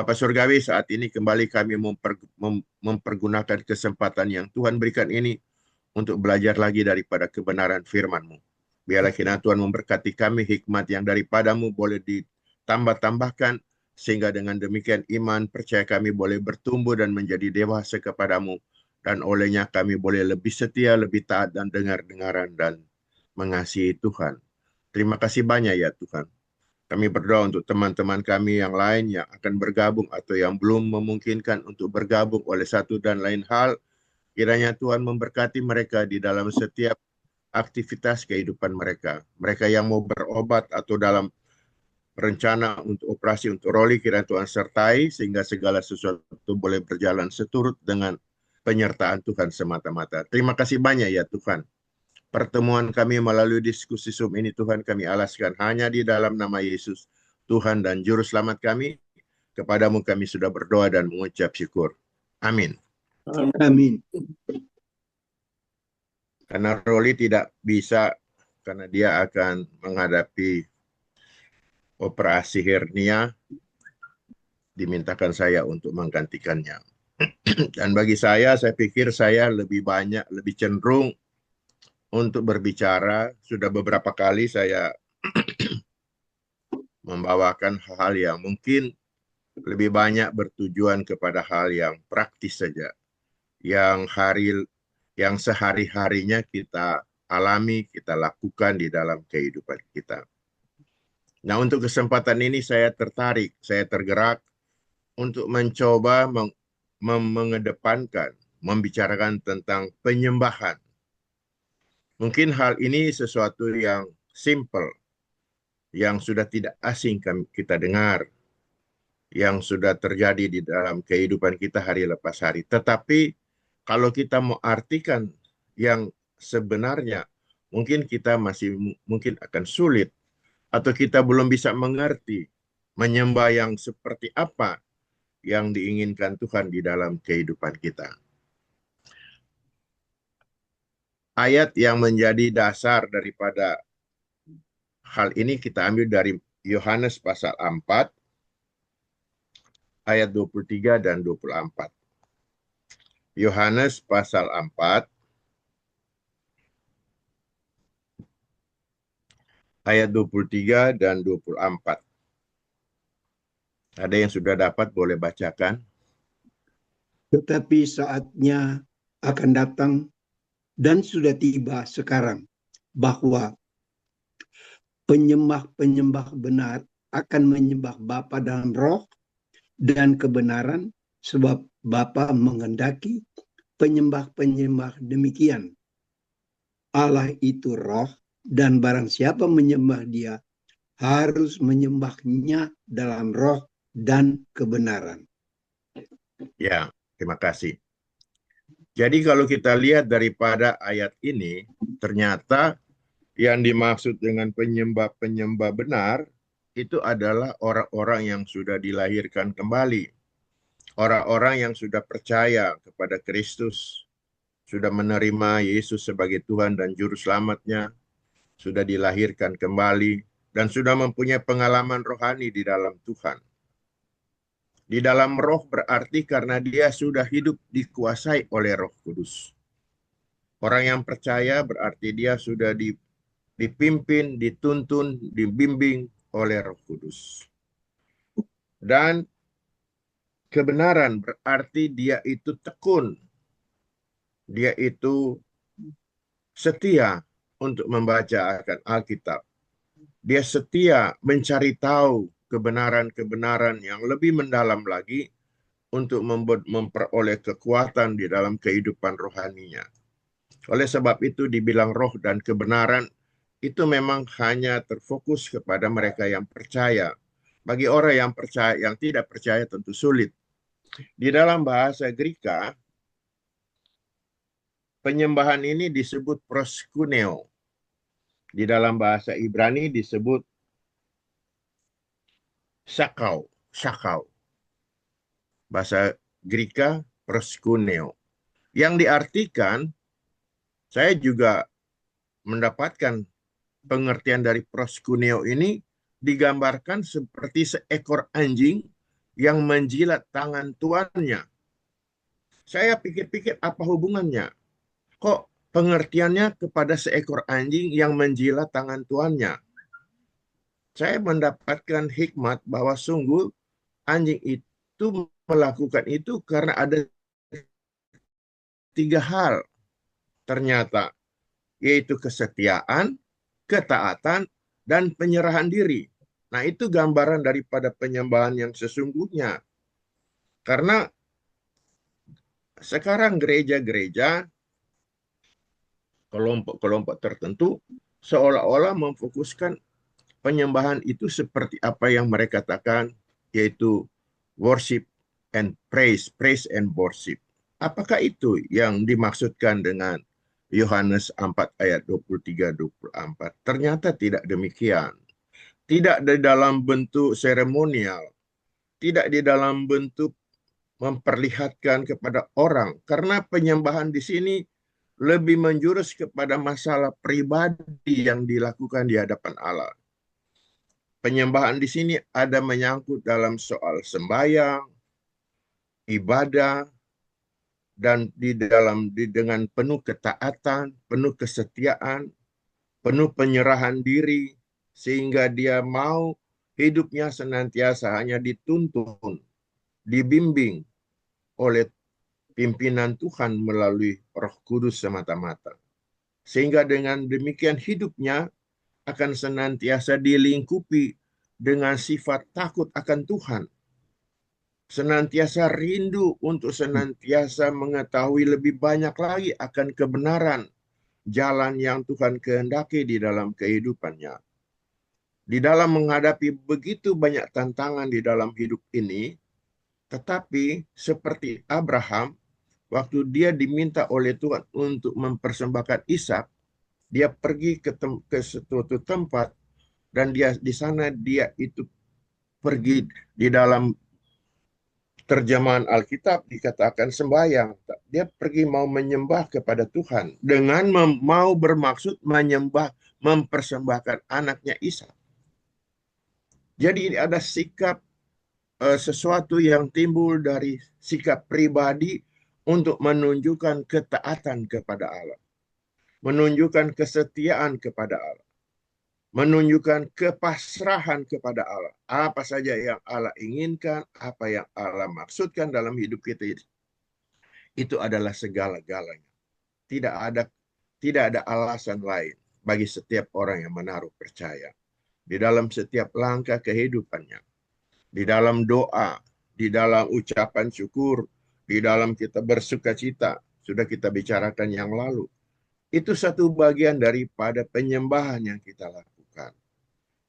Bapa Surgawi, saat ini kembali kami mempergunakan kesempatan yang Tuhan berikan ini untuk belajar lagi daripada kebenaran firman-Mu. Biarlah kiranya Tuhan memberkati kami, hikmat yang daripadamu boleh ditambah-tambahkan, sehingga dengan demikian iman percaya kami boleh bertumbuh dan menjadi dewasa kepadamu, dan olehnya kami boleh lebih setia, lebih taat, dan dengar-dengaran, dan mengasihi Tuhan. Terima kasih banyak ya Tuhan. Kami berdoa untuk teman-teman kami yang lain yang akan bergabung atau yang belum memungkinkan untuk bergabung oleh satu dan lain hal. Kiranya Tuhan memberkati mereka di dalam setiap aktivitas kehidupan mereka. Mereka yang mau berobat atau dalam rencana untuk operasi untuk roli, kiranya Tuhan sertai sehingga segala sesuatu boleh berjalan seturut dengan penyertaan Tuhan semata-mata. Terima kasih banyak ya Tuhan. Pertemuan kami melalui diskusi Zoom ini Tuhan kami alaskan hanya di dalam nama Yesus, Tuhan dan Juru Selamat kami. Kepadamu kami sudah berdoa dan mengucap syukur. Amin. Amin. Karena Roli tidak bisa, karena dia akan menghadapi operasi hernia, dimintakan saya untuk menggantikannya. Dan bagi saya pikir saya lebih banyak, lebih cenderung untuk berbicara. Sudah beberapa kali saya membawakan hal yang mungkin lebih banyak bertujuan kepada hal yang praktis saja, yang sehari-harinya kita alami, kita lakukan di dalam kehidupan kita. Nah, untuk kesempatan ini saya tertarik, saya tergerak untuk mencoba mengedepankan, membicarakan tentang penyembahan. Mungkin hal ini sesuatu yang simple, yang sudah tidak asing kita dengar, yang sudah terjadi di dalam kehidupan kita hari lepas hari. Tetapi kalau kita mau artikan yang sebenarnya, mungkin kita masih mungkin akan sulit, atau kita belum bisa mengerti menyembah yang seperti apa yang diinginkan Tuhan di dalam kehidupan kita. Ayat yang menjadi dasar daripada hal ini kita ambil dari Yohanes pasal 4, ayat 23 dan 24. Yohanes pasal 4, ayat 23 dan 24. Ada yang sudah dapat, boleh bacakan. Tetapi saatnya akan datang dan sudah tiba sekarang bahwa penyembah-penyembah benar akan menyembah Bapa dalam roh dan kebenaran, sebab Bapa menghendaki penyembah-penyembah demikian. Allah itu roh, dan barang siapa menyembah dia harus menyembahnya dalam roh dan kebenaran. Ya, terima kasih. Jadi kalau kita lihat daripada ayat ini, ternyata yang dimaksud dengan penyembah-penyembah benar itu adalah orang-orang yang sudah dilahirkan kembali. Orang-orang yang sudah percaya kepada Kristus, sudah menerima Yesus sebagai Tuhan dan Juru Selamatnya, sudah dilahirkan kembali, dan sudah mempunyai pengalaman rohani di dalam Tuhan. Di dalam roh berarti karena dia sudah hidup dikuasai oleh Roh Kudus. Orang yang percaya berarti dia sudah dipimpin, dituntun, dibimbing oleh Roh Kudus. Dan kebenaran berarti dia itu tekun. Dia itu setia untuk membaca Alkitab. Dia setia mencari tahu kebenaran-kebenaran yang lebih mendalam lagi untuk memperoleh kekuatan di dalam kehidupan rohaninya. Oleh sebab itu dibilang roh dan kebenaran itu memang hanya terfokus kepada mereka yang percaya. Bagi orang yang percaya, yang tidak percaya tentu sulit. Di dalam bahasa Greka, penyembahan ini disebut proskuneo. Di dalam bahasa Ibrani disebut sakau. Bahasa Greka proskuneo. Yang diartikan, saya juga mendapatkan pengertian dari proskuneo ini digambarkan seperti seekor anjing yang menjilat tangan tuannya. Saya pikir-pikir apa hubungannya? Kok pengertiannya kepada seekor anjing yang menjilat tangan tuannya? Saya mendapatkan hikmat bahwa sungguh anjing itu melakukan itu karena ada 3 hal ternyata, yaitu kesetiaan, ketaatan, dan penyerahan diri. Nah, itu gambaran daripada penyembahan yang sesungguhnya. Karena sekarang gereja-gereja, kelompok-kelompok tertentu, seolah-olah memfokuskan penyembahan itu seperti apa yang mereka katakan, yaitu worship and praise, praise and worship. Apakah itu yang dimaksudkan dengan Yohanes 4 ayat 23-24? Ternyata tidak demikian. Tidak di dalam bentuk seremonial, tidak di dalam bentuk memperlihatkan kepada orang, karena penyembahan di sini lebih menjurus kepada masalah pribadi yang dilakukan di hadapan Allah. Penyembahan di sini ada menyangkut dalam soal sembahyang, ibadah, dan dengan penuh ketaatan, penuh kesetiaan, penuh penyerahan diri, sehingga dia mau hidupnya senantiasa hanya dituntun, dibimbing oleh pimpinan Tuhan melalui Roh Kudus semata-mata. Sehingga dengan demikian hidupnya akan senantiasa dilingkupi dengan sifat takut akan Tuhan. Senantiasa rindu untuk senantiasa mengetahui lebih banyak lagi akan kebenaran jalan yang Tuhan kehendaki di dalam kehidupannya. Di dalam menghadapi begitu banyak tantangan di dalam hidup ini, tetapi seperti Abraham, waktu dia diminta oleh Tuhan untuk mempersembahkan Ishak, dia pergi ke suatu tempat, dan di sana dia itu pergi di dalam terjemahan Alkitab dikatakan sembahyang. Dia pergi mau menyembah kepada Tuhan dengan mau bermaksud menyembah, mempersembahkan anaknya Ishak. Jadi ini ada sikap sesuatu yang timbul dari sikap pribadi untuk menunjukkan ketaatan kepada Allah, menunjukkan kesetiaan kepada Allah, menunjukkan kepasrahan kepada Allah. Apa saja yang Allah inginkan, apa yang Allah maksudkan dalam hidup kita, itu adalah segala-galanya. Tidak ada alasan lain bagi setiap orang yang menaruh percaya di dalam setiap langkah kehidupannya, di dalam doa, di dalam ucapan syukur, di dalam kita bersuka cita. Sudah kita bicarakan yang lalu. Itu satu bagian daripada penyembahan yang kita lakukan.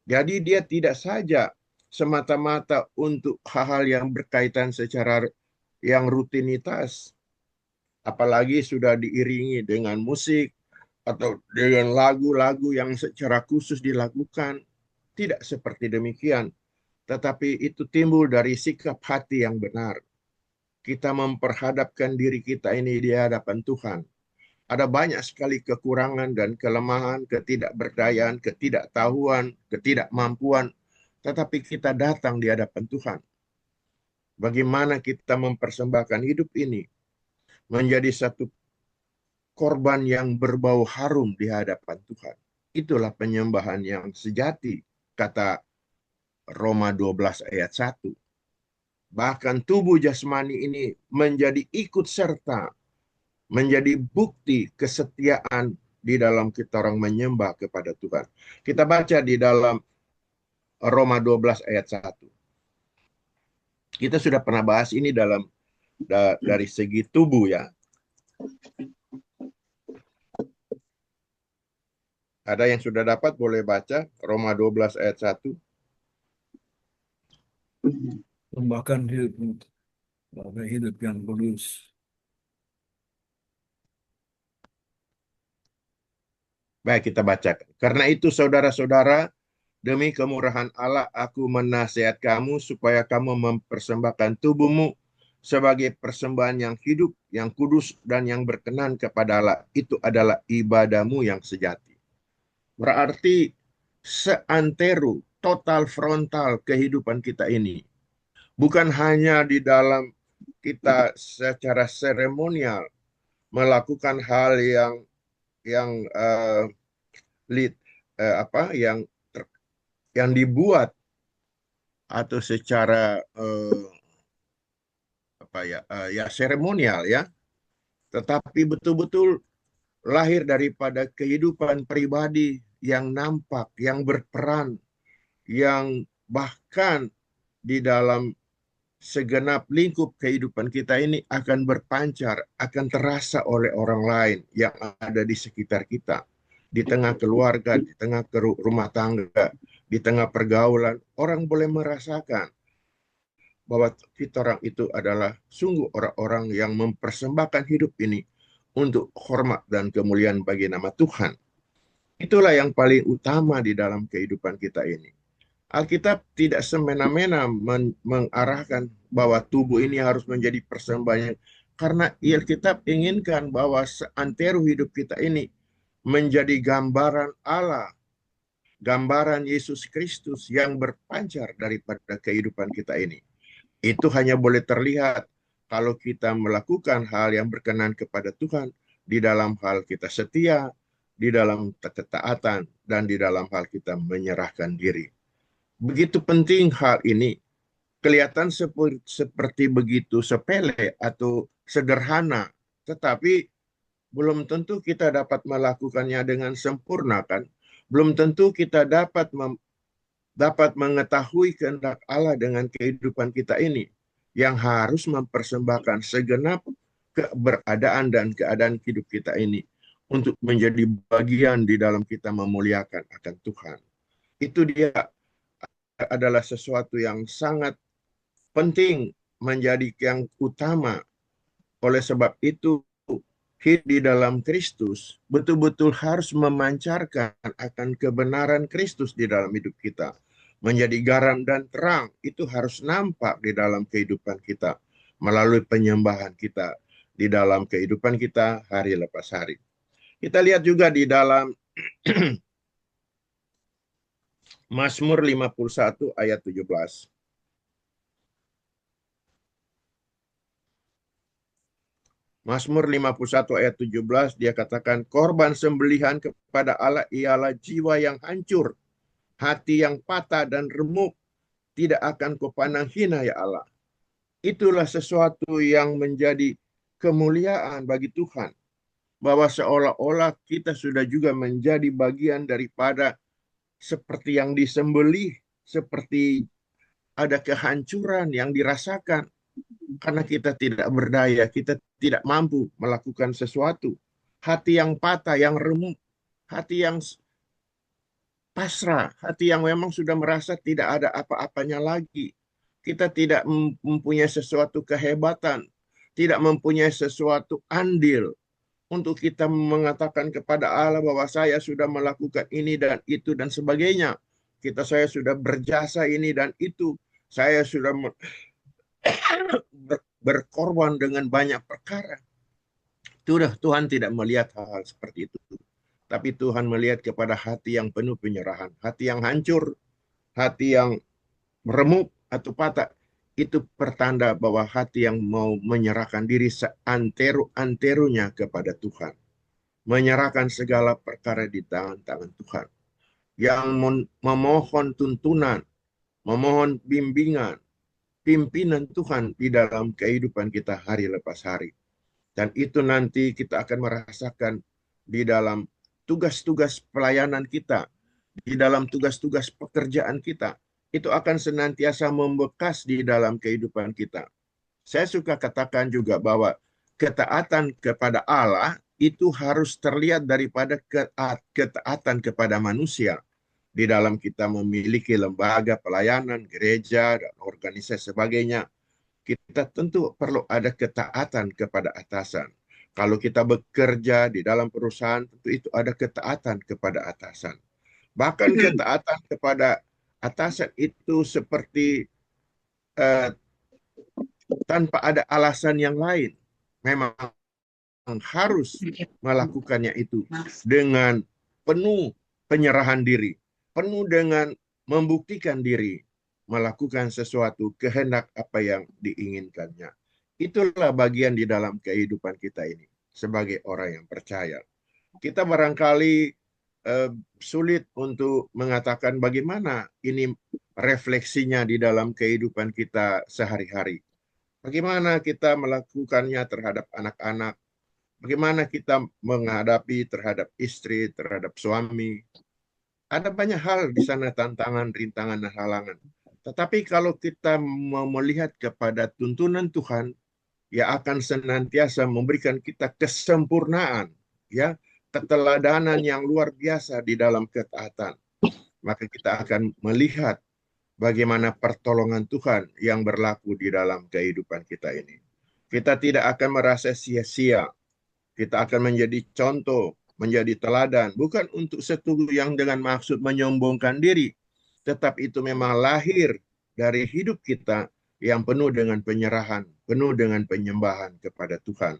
Jadi dia tidak saja semata-mata untuk hal-hal yang berkaitan secara yang rutinitas, apalagi sudah diiringi dengan musik atau dengan lagu-lagu yang secara khusus dilakukan. Tidak seperti demikian, tetapi itu timbul dari sikap hati yang benar. Kita memperhadapkan diri kita ini di hadapan Tuhan. Ada banyak sekali kekurangan dan kelemahan, ketidakberdayaan, ketidaktahuan, ketidakmampuan, tetapi kita datang di hadapan Tuhan. Bagaimana kita mempersembahkan hidup ini menjadi satu korban yang berbau harum di hadapan Tuhan. Itulah penyembahan yang sejati, kata Roma 12 ayat 1. Bahkan tubuh jasmani ini menjadi ikut serta, menjadi bukti kesetiaan di dalam kita orang menyembah kepada Tuhan. Kita baca di dalam Roma 12 ayat 1. Kita sudah pernah bahas ini dari segi tubuh ya. Ada yang sudah dapat boleh baca Roma 12 ayat 1. Tambahkan hidup yang kudus. Baik, kita bacakan. Karena itu saudara-saudara, demi kemurahan Allah aku menasihat kamu supaya kamu mempersembahkan tubuhmu sebagai persembahan yang hidup, yang kudus, dan yang berkenan kepada Allah. Itu adalah ibadahmu yang sejati. Berarti seantero, total frontal kehidupan kita ini Bukan hanya di dalam kita secara seremonial melakukan hal yang lead apa yang dibuat atau secara ya seremonial ya, tetapi betul-betul lahir daripada kehidupan pribadi yang nampak, yang berperan, yang bahkan di dalam segenap lingkup kehidupan kita ini akan berpancar, akan terasa oleh orang lain yang ada di sekitar kita, di tengah keluarga, di tengah rumah tangga, di tengah pergaulan. Orang boleh merasakan bahwa kita orang itu adalah sungguh orang-orang yang mempersembahkan hidup ini untuk hormat dan kemuliaan bagi nama Tuhan. Itulah yang paling utama di dalam kehidupan kita ini. Alkitab tidak semena-mena mengarahkan bahwa tubuh ini harus menjadi persembahan, karena Alkitab inginkan bahwa seantero hidup kita ini menjadi gambaran Allah, gambaran Yesus Kristus yang berpancar daripada kehidupan kita ini. Itu hanya boleh terlihat kalau kita melakukan hal yang berkenan kepada Tuhan, di dalam hal kita setia, di dalam ketaatan, dan di dalam hal kita menyerahkan diri. Begitu penting hal ini. Kelihatan seperti begitu sepele atau sederhana, tetapi belum tentu kita dapat melakukannya dengan sempurna, kan? Belum tentu kita dapat mengetahui kehendak Allah dengan kehidupan kita ini, yang harus mempersembahkan segenap keberadaan dan keadaan hidup kita ini untuk menjadi bagian di dalam kita memuliakan akan Tuhan. Itu dia adalah sesuatu yang sangat penting, menjadi yang utama. Oleh sebab itu, hidup di dalam Kristus betul-betul harus memancarkan akan kebenaran Kristus di dalam hidup kita. Menjadi garam dan terang, itu harus nampak di dalam kehidupan kita, melalui penyembahan kita, di dalam kehidupan kita hari lepas hari. Kita lihat juga di dalam Mazmur 51 ayat 17. Mazmur 51 ayat 17, dia katakan, korban sembelihan kepada Allah ialah jiwa yang hancur, hati yang patah dan remuk, tidak akan kau pandang hina ya Allah. Itulah sesuatu yang menjadi kemuliaan bagi Tuhan, bahwa seolah-olah kita sudah juga menjadi bagian daripada seperti yang disembelih, seperti ada kehancuran yang dirasakan karena kita tidak berdaya, kita tidak mampu melakukan sesuatu. Hati yang patah, yang remuk, hati yang pasrah, hati yang memang sudah merasa tidak ada apa-apanya lagi. Kita tidak mempunyai sesuatu kehebatan, tidak mempunyai sesuatu andil untuk kita mengatakan kepada Allah bahwa saya sudah melakukan ini dan itu dan sebagainya. Saya sudah berjasa ini dan itu. Saya sudah berkorban dengan banyak perkara. Tuhan tidak melihat hal-hal seperti itu. Tapi Tuhan melihat kepada hati yang penuh penyerahan. Hati yang hancur, hati yang remuk atau patah. Itu pertanda bahwa hati yang mau menyerahkan diri seantero-anteronya kepada Tuhan. Menyerahkan segala perkara di tangan-tangan Tuhan. Yang memohon tuntunan, memohon bimbingan, pimpinan Tuhan di dalam kehidupan kita hari lepas hari. Dan itu nanti kita akan merasakan di dalam tugas-tugas pelayanan kita, di dalam tugas-tugas pekerjaan kita. Itu akan senantiasa membekas di dalam kehidupan kita. Saya suka katakan juga bahwa ketaatan kepada Allah itu harus terlihat daripada ketaatan kepada manusia. Di dalam kita memiliki lembaga pelayanan, gereja, dan organisasi sebagainya, kita tentu perlu ada ketaatan kepada atasan. Kalau kita bekerja di dalam perusahaan, tentu itu ada ketaatan kepada atasan. Bahkan ketaatan kepada atasan itu seperti tanpa ada alasan yang lain. Memang harus melakukannya itu dengan penuh penyerahan diri, penuh dengan membuktikan diri, melakukan sesuatu kehendak apa yang diinginkannya. Itulah bagian di dalam kehidupan kita ini sebagai orang yang percaya. Kita barangkali sulit untuk mengatakan bagaimana ini refleksinya di dalam kehidupan kita sehari-hari. Bagaimana kita melakukannya terhadap anak-anak, bagaimana kita menghadapi terhadap istri, terhadap suami. Ada banyak hal di sana, tantangan, rintangan, dan halangan. Tetapi kalau kita mau melihat kepada tuntunan Tuhan, ya akan senantiasa memberikan kita kesempurnaan, ya, keteladanan yang luar biasa di dalam ketaatan. Maka kita akan melihat bagaimana pertolongan Tuhan yang berlaku di dalam kehidupan kita ini. Kita tidak akan merasa sia-sia. Kita akan menjadi contoh, menjadi teladan, bukan untuk sesuatu yang dengan maksud menyombongkan diri, tetapi itu memang lahir dari hidup kita yang penuh dengan penyerahan, penuh dengan penyembahan kepada Tuhan.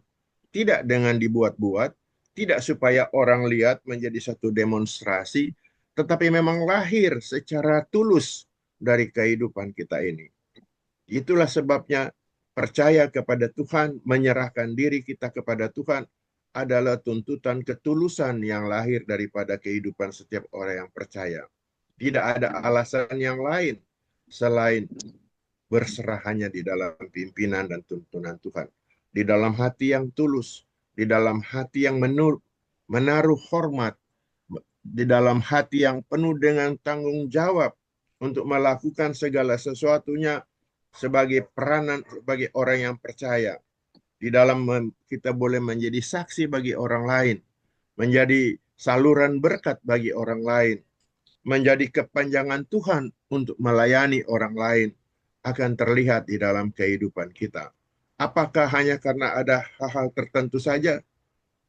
Tidak dengan dibuat-buat, tidak supaya orang lihat menjadi satu demonstrasi, tetapi memang lahir secara tulus dari kehidupan kita ini. Itulah sebabnya percaya kepada Tuhan, menyerahkan diri kita kepada Tuhan adalah tuntutan ketulusan yang lahir daripada kehidupan setiap orang yang percaya. Tidak ada alasan yang lain selain berserah hanya di dalam pimpinan dan tuntunan Tuhan. Di dalam hati yang tulus, di dalam hati yang menaruh hormat, di dalam hati yang penuh dengan tanggung jawab untuk melakukan segala sesuatunya sebagai peranan, sebagai orang yang percaya. Di dalam kita boleh menjadi saksi bagi orang lain, menjadi saluran berkat bagi orang lain, menjadi kepanjangan Tuhan untuk melayani orang lain, akan terlihat di dalam kehidupan kita. Apakah hanya karena ada hal-hal tertentu saja?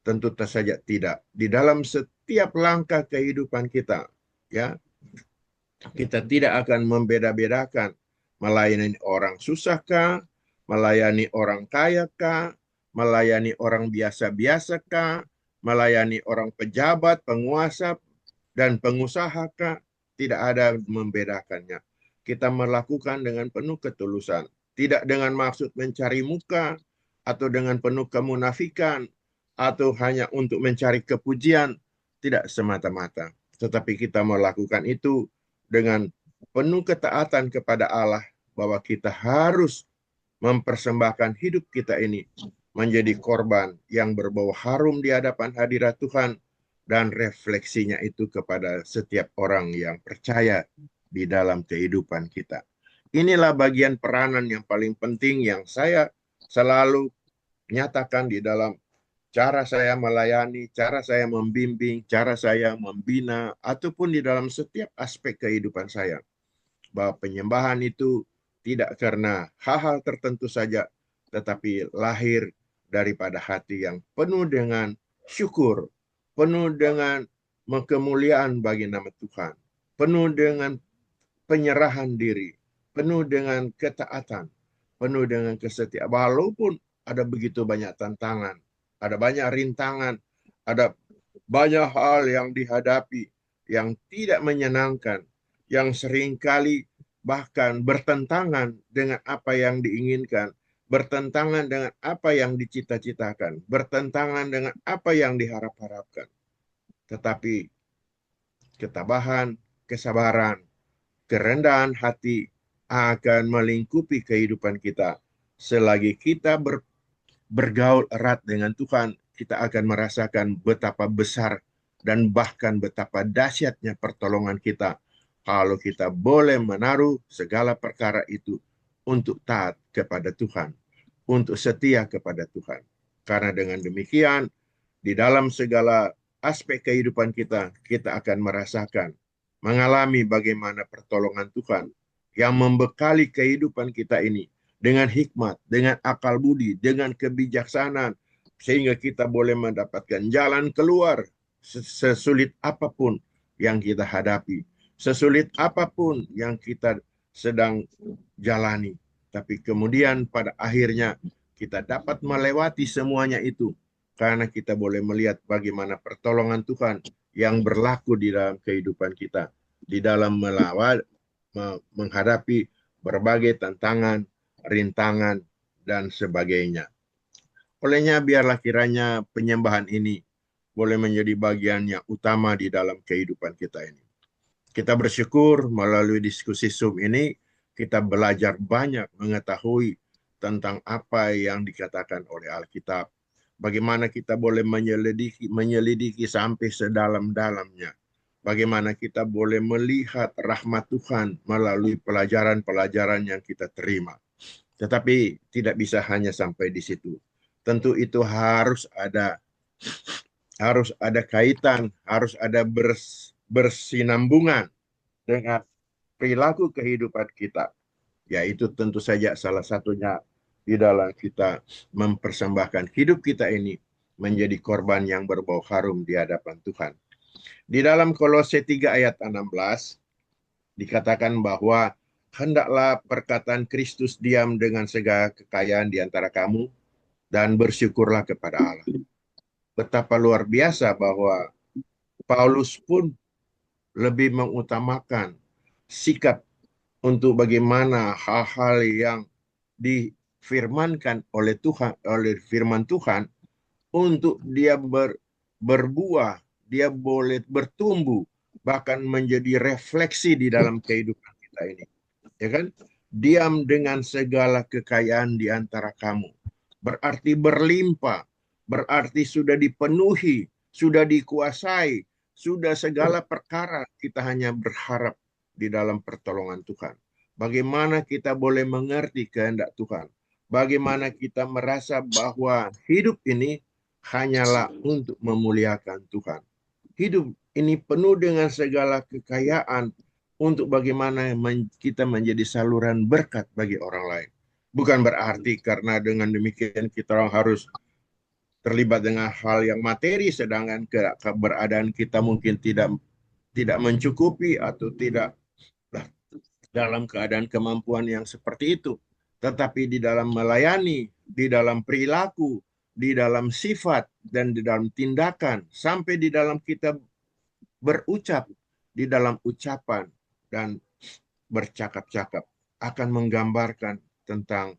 Tentu saja tidak. Di dalam setiap langkah kehidupan kita, ya, kita tidak akan membeda-bedakan melayani orang susahkah, melayani orang kayakah, melayani orang biasa-biasakah, melayani orang pejabat, penguasa, dan pengusahakah. Tidak ada membedakannya. Kita melakukan dengan penuh ketulusan, tidak dengan maksud mencari muka, atau dengan penuh kemunafikan, atau hanya untuk mencari kepujian, tidak semata-mata. Tetapi kita melakukan itu dengan penuh ketaatan kepada Allah, bahwa kita harus mempersembahkan hidup kita ini menjadi korban yang berbau harum di hadapan hadirat Tuhan, dan refleksinya itu kepada setiap orang yang percaya di dalam kehidupan kita. Inilah bagian peranan yang paling penting yang saya selalu nyatakan di dalam cara saya melayani, cara saya membimbing, cara saya membina, ataupun di dalam setiap aspek kehidupan saya. Bahwa penyembahan itu tidak karena hal-hal tertentu saja, tetapi lahir daripada hati yang penuh dengan syukur, penuh dengan kemuliaan bagi nama Tuhan, penuh dengan penyerahan diri, penuh dengan ketaatan, penuh dengan kesetiaan. Walaupun ada begitu banyak tantangan, ada banyak rintangan, ada banyak hal yang dihadapi yang tidak menyenangkan, yang seringkali bahkan bertentangan dengan apa yang diinginkan, bertentangan dengan apa yang dicita-citakan, bertentangan dengan apa yang diharap-harapkan. Tetapi ketabahan, kesabaran, kerendahan hati akan melingkupi kehidupan kita. Selagi kita bergaul erat dengan Tuhan, kita akan merasakan betapa besar dan bahkan betapa dahsyatnya pertolongan kita kalau kita boleh menaruh segala perkara itu untuk taat kepada Tuhan, untuk setia kepada Tuhan. Karena dengan demikian, di dalam segala aspek kehidupan kita, kita akan merasakan, mengalami bagaimana pertolongan Tuhan yang membekali kehidupan kita ini dengan hikmat, dengan akal budi, dengan kebijaksanaan, sehingga kita boleh mendapatkan jalan keluar sesulit apapun yang kita hadapi, sesulit apapun yang kita sedang jalani. Tapi kemudian pada akhirnya kita dapat melewati semuanya itu, karena kita boleh melihat bagaimana pertolongan Tuhan yang berlaku di dalam kehidupan kita, di dalam menghadapi berbagai tantangan, rintangan, dan sebagainya. Olehnya biarlah kiranya penyembahan ini boleh menjadi bagian yang utama di dalam kehidupan kita ini. Kita bersyukur melalui diskusi Zoom ini kita belajar banyak mengetahui tentang apa yang dikatakan oleh Alkitab. Bagaimana kita boleh menyelidiki sampai sedalam-dalamnya. Bagaimana kita boleh melihat rahmat Tuhan melalui pelajaran-pelajaran yang kita terima. Tetapi tidak bisa hanya sampai di situ. Tentu itu harus ada kaitan, harus ada bersinambungan dengan perilaku kehidupan kita, yaitu tentu saja salah satunya di dalam kita mempersembahkan hidup kita ini menjadi korban yang berbau harum di hadapan Tuhan. Di dalam Kolose 3 ayat 16 dikatakan bahwa hendaklah perkataan Kristus diam dengan segala kekayaan di antara kamu dan bersyukurlah kepada Allah. Betapa luar biasa bahwa Paulus pun lebih mengutamakan sikap untuk bagaimana hal-hal yang difirmankan oleh Tuhan, oleh firman Tuhan, untuk dia berbuah, dia boleh bertumbuh, bahkan menjadi refleksi di dalam kehidupan kita ini. Ya kan? Diam dengan segala kekayaan di antara kamu. Berarti berlimpah, berarti sudah dipenuhi, sudah dikuasai, sudah segala perkara kita hanya berharap di dalam pertolongan Tuhan. Bagaimana kita boleh mengerti kehendak Tuhan? Bagaimana kita merasa bahwa hidup ini hanyalah untuk memuliakan Tuhan. Hidup ini penuh dengan segala kekayaan untuk bagaimana kita menjadi saluran berkat bagi orang lain. Bukan berarti karena dengan demikian kita harus terlibat dengan hal yang materi, sedangkan keberadaan kita mungkin tidak mencukupi atau tidak dalam keadaan kemampuan yang seperti itu. Tetapi di dalam melayani, di dalam perilaku, di dalam sifat, dan di dalam tindakan, sampai di dalam kita berucap, di dalam ucapan, dan bercakap-cakap, akan menggambarkan tentang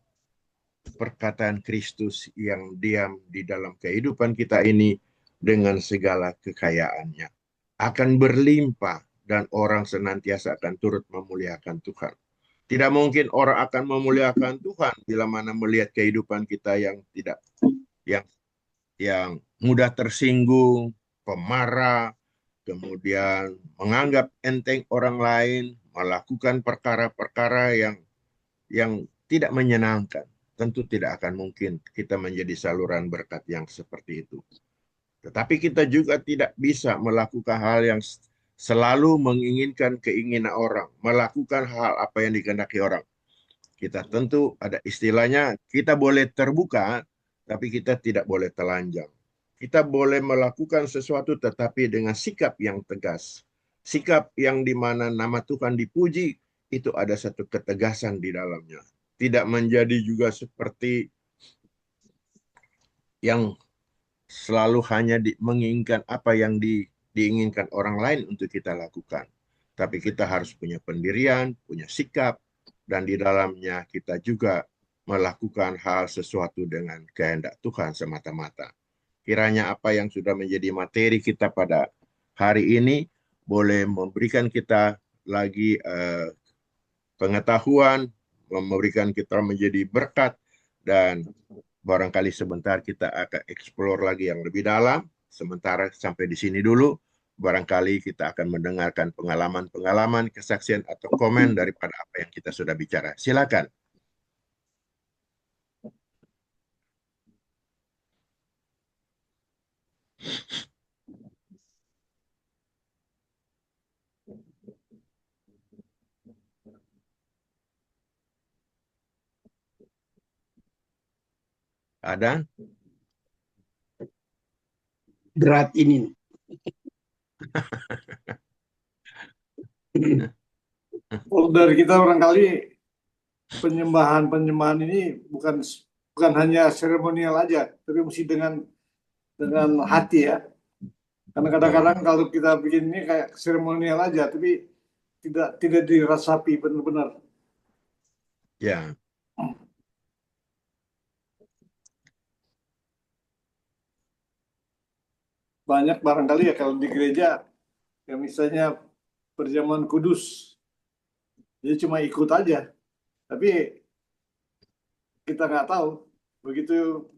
perkataan Kristus yang diam di dalam kehidupan kita ini dengan segala kekayaannya. Akan berlimpah dan orang senantiasa akan turut memuliakan Tuhan. Tidak mungkin orang akan memuliakan Tuhan bila mana melihat kehidupan kita yang tidak yang mudah tersinggung, pemarah, kemudian menganggap enteng orang lain, melakukan perkara-perkara yang tidak menyenangkan. Tentu tidak akan mungkin kita menjadi saluran berkat yang seperti itu. Tetapi kita juga tidak bisa melakukan hal yang selalu menginginkan keinginan orang, melakukan hal apa yang dikehendaki orang. Kita tentu ada istilahnya, kita boleh terbuka, tapi kita tidak boleh telanjang. Kita boleh melakukan sesuatu tetapi dengan sikap yang tegas. Sikap yang dimana nama Tuhan dipuji, itu ada satu ketegasan di dalamnya. Tidak menjadi juga seperti yang selalu hanya menginginkan apa yang diinginkan orang lain untuk kita lakukan. Tapi kita harus punya pendirian, punya sikap, dan di dalamnya kita juga melakukan hal sesuatu dengan kehendak Tuhan semata-mata. Kiranya apa yang sudah menjadi materi kita pada hari ini boleh memberikan kita lagi pengetahuan, memberikan kita menjadi berkat, dan barangkali sebentar kita akan eksplor lagi yang lebih dalam. Sementara sampai di sini dulu, barangkali kita akan mendengarkan pengalaman-pengalaman, kesaksian atau komen daripada apa yang kita sudah bicara. Silakan. Ada? Berat ini. Kalau dari kita barangkali penyembahan ini bukan hanya seremonial aja, tapi mesti dengan hati ya. Karena kadang-kadang kalau kita bikin ini kayak seremonial aja, tapi tidak dirasapi benar-benar. Ya, Banyak barangkali ya kalau di gereja yang misalnya perjamuan kudus, jadi cuma ikut aja, tapi kita nggak tahu begitu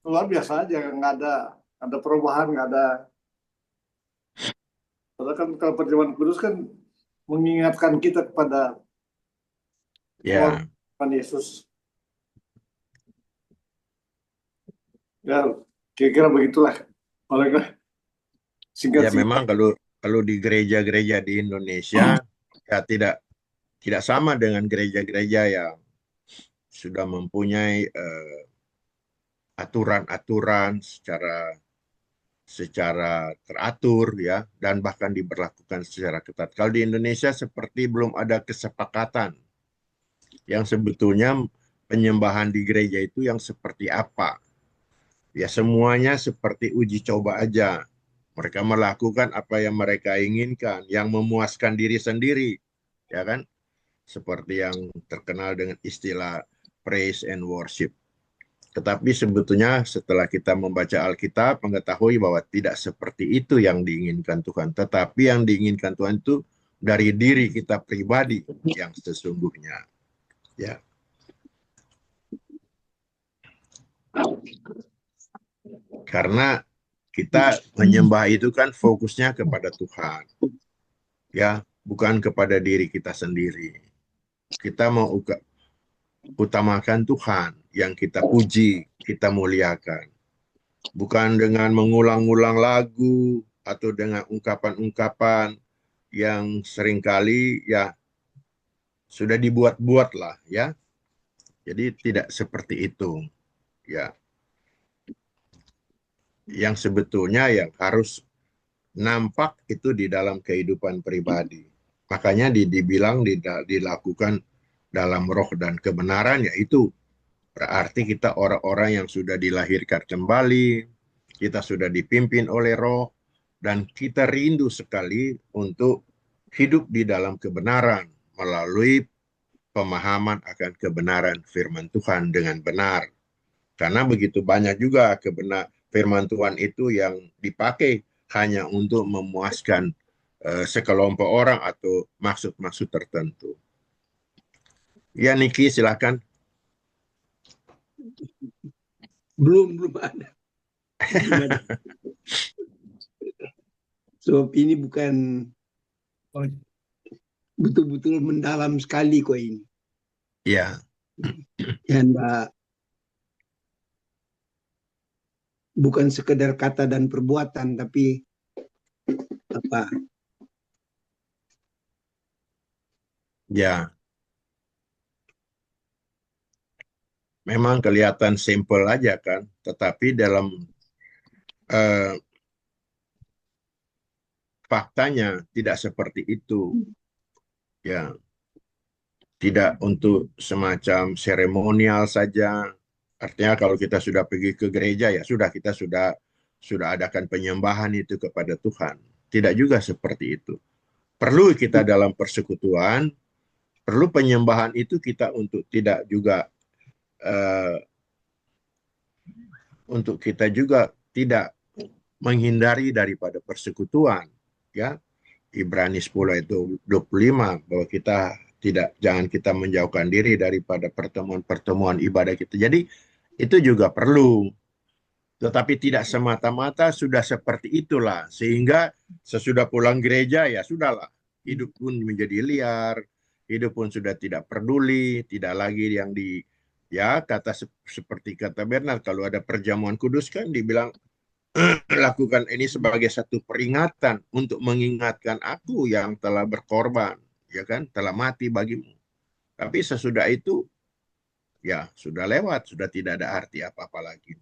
luar biasa aja, nggak ada perubahan, nggak ada. Padahal kan kalau perjamuan kudus kan mengingatkan kita kepada ya, Tuhan Yesus. Ya, kira-kira begitulah. Mereka ya memang singkat-singkat. kalau di gereja-gereja di Indonesia ya tidak sama dengan gereja-gereja yang sudah mempunyai aturan-aturan secara teratur ya dan bahkan diberlakukan secara ketat. Kalau di Indonesia seperti belum ada kesepakatan yang sebetulnya penyembahan di gereja itu yang seperti apa. Ya semuanya seperti uji coba aja. Mereka melakukan apa yang mereka inginkan, yang memuaskan diri sendiri, ya kan? Seperti yang terkenal dengan istilah praise and worship. Tetapi sebetulnya setelah kita membaca Alkitab, mengetahui bahwa tidak seperti itu yang diinginkan Tuhan. Tetapi yang diinginkan Tuhan itu dari diri kita pribadi yang sesungguhnya. Ya, karena kita menyembah itu kan fokusnya kepada Tuhan. Ya, bukan kepada diri kita sendiri. Kita mau utamakan Tuhan yang kita puji, kita muliakan. Bukan dengan mengulang-ulang lagu atau dengan ungkapan-ungkapan yang seringkali ya sudah dibuat-buat lah ya. Jadi tidak seperti itu ya. Yang sebetulnya yang harus nampak itu di dalam kehidupan pribadi. Makanya dibilang dilakukan dalam roh dan kebenaran, yaitu berarti kita orang-orang yang sudah dilahirkan kembali, kita sudah dipimpin oleh roh, dan kita rindu sekali untuk hidup di dalam kebenaran melalui pemahaman akan kebenaran firman Tuhan dengan benar. Karena begitu banyak juga firman Tuhan itu yang dipakai hanya untuk memuaskan sekelompok orang atau maksud-maksud tertentu. Ya, Niki, silakan. Belum ada. Belum ada. Sebab ini bukan betul-betul mendalam sekali kok ini. Ya, Ya, enggak, bukan sekedar kata dan perbuatan, tapi apa? ya. Memang kelihatan simple aja kan, tetapi dalam eh, faktanya tidak seperti itu. Ya, tidak untuk semacam seremonial saja. Artinya kalau kita sudah pergi ke gereja ya sudah kita sudah adakan penyembahan itu kepada Tuhan. Tidak juga seperti itu. Perlu kita dalam persekutuan, perlu penyembahan itu kita untuk tidak juga untuk kita juga tidak menghindari daripada persekutuan, ya. Ibrani 10 itu 25 bahwa jangan kita menjauhkan diri daripada pertemuan-pertemuan ibadah kita. Jadi itu juga perlu, tetapi tidak semata-mata sudah seperti itulah sehingga sesudah pulang gereja ya sudahlah, hidup pun menjadi liar, hidup pun sudah tidak peduli, tidak lagi yang ya seperti kata Bernard, kalau ada perjamuan kudus kan dibilang lakukan ini sebagai satu peringatan untuk mengingatkan aku yang telah berkorban, ya kan, telah mati bagimu. Tapi sesudah itu, ya sudah lewat, sudah tidak ada arti apa-apa lagi.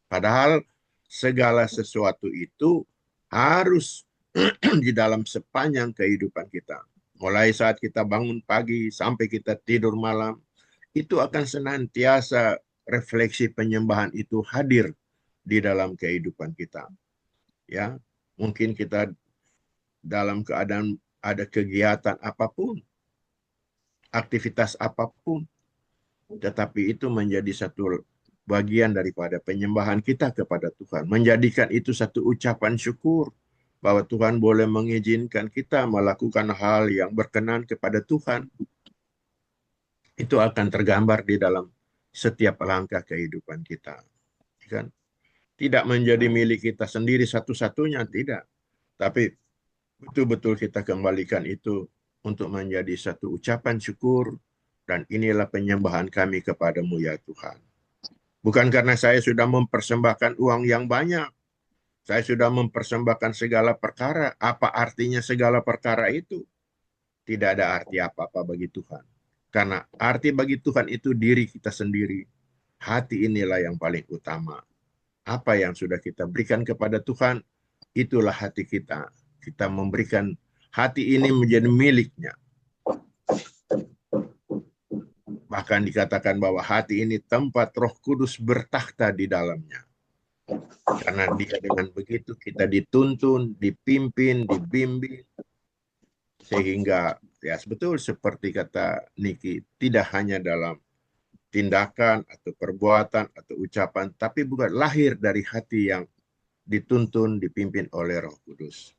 Padahal segala sesuatu itu harus di dalam sepanjang kehidupan kita. Mulai saat kita bangun pagi sampai kita tidur malam, itu akan senantiasa refleksi penyembahan itu hadir di dalam kehidupan kita. Ya, mungkin kita dalam keadaan ada kegiatan apapun, aktivitas apapun, tetapi itu menjadi satu bagian daripada penyembahan kita kepada Tuhan. Menjadikan itu satu ucapan syukur bahwa Tuhan boleh mengizinkan kita melakukan hal yang berkenan kepada Tuhan. Itu akan tergambar di dalam setiap langkah kehidupan kita. Kan? Tidak menjadi milik kita sendiri satu-satunya, tidak. Tapi betul-betul kita kembalikan itu untuk menjadi satu ucapan syukur, dan inilah penyembahan kami kepadamu ya Tuhan. Bukan karena saya sudah mempersembahkan uang yang banyak, saya sudah mempersembahkan segala perkara. Apa artinya segala perkara itu? Tidak ada arti apa-apa bagi Tuhan. Karena arti bagi Tuhan itu diri kita sendiri. Hati inilah yang paling utama. Apa yang sudah kita berikan kepada Tuhan, itulah hati kita. Kita memberikan hati ini menjadi miliknya. Bahkan dikatakan bahwa hati ini tempat Roh Kudus bertakhta di dalamnya. Karena dia dengan begitu kita dituntun, dipimpin, dibimbing. Sehingga ya betul seperti kata Niki, tidak hanya dalam tindakan atau perbuatan atau ucapan, tapi bukan lahir dari hati yang dituntun, dipimpin oleh Roh Kudus.